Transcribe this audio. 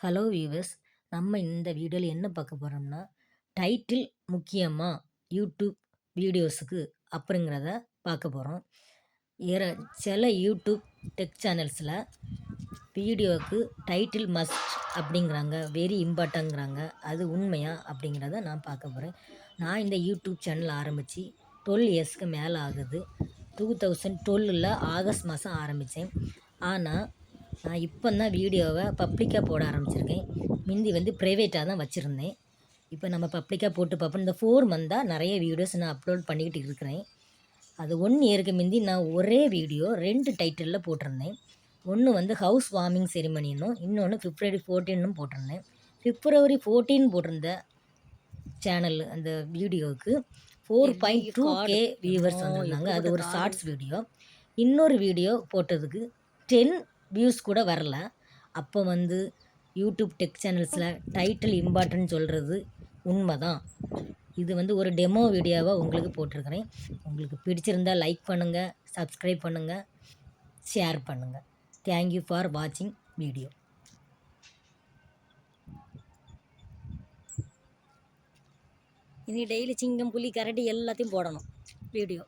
Hello viewers, நம்ம இந்த வீடியோவில் என்ன பார்க்க போகிறோம்னா, டைட்டில் முக்கியமா யூடியூப் வீடியோஸுக்கு அப்படிங்கிறத பார்க்க போகிறோம். ஏற சில யூடியூப் டெக் சேனல்ஸில் வீடியோவுக்கு டைட்டில் மஸ்ட் அப்படிங்கிறாங்க, வெரி இம்பார்ட்டங்கிறாங்க. அது உண்மையா அப்படிங்கிறத நான் பார்க்க போகிறேன். நான் இந்த யூடியூப் சேனல் ஆரம்பித்து 12 இயர்ஸ்க்கு மேலே ஆகுது. 2012 ஆகஸ்ட் மாதம் ஆரம்பித்தேன். ஆனால் நான் இப்போ தான் வீடியோவை பப்ளிக்காக போட ஆரம்பிச்சிருக்கேன். முந்தி வந்து ப்ரைவேட்டாக தான் வச்சுருந்தேன். இப்போ நம்ம பப்ளிக்காக போட்டு பார்ப்போம். இந்த 4 மந்தாக நிறைய வீடியோஸ் நான் அப்லோட் பண்ணிக்கிட்டு இருக்கிறேன். அது 1 இயருக்கு முந்தி நான் ஒரே வீடியோ 2 டைட்டிலில் போட்டிருந்தேன். ஒன்று வந்து ஹவுஸ் வார்மிங் செரிமனின்னும், இன்னொன்று February 14ன்னு போட்டிருந்தேன். February 14 போட்டிருந்த சேனல் அந்த வீடியோவுக்கு 4.2K வியூவர்ஸ் வந்திருந்தாங்க. அது ஒரு ஷார்ட்ஸ் வீடியோ. இன்னொரு வீடியோ போட்டதுக்கு 10 வியூஸ் கூட வரல. அப்போ வந்து யூடியூப் டெக் சேனல்ஸில் டைட்டில் இம்பார்ட்டன்ட் சொல்கிறது உண்மை தான். இது வந்து ஒரு டெமோ வீடியோவாக உங்களுக்கு போட்டிருக்கிறேன். உங்களுக்கு பிடிச்சிருந்தால் லைக் பண்ணுங்கள், சப்ஸ்கிரைப் பண்ணுங்கள், ஷேர் பண்ணுங்கள். தேங்க்யூ ஃபார் வாட்சிங் வீடியோ. இனி டெய்லி சிங்கம், புலி, கரடி எல்லாத்தையும் போடணும் வீடியோ.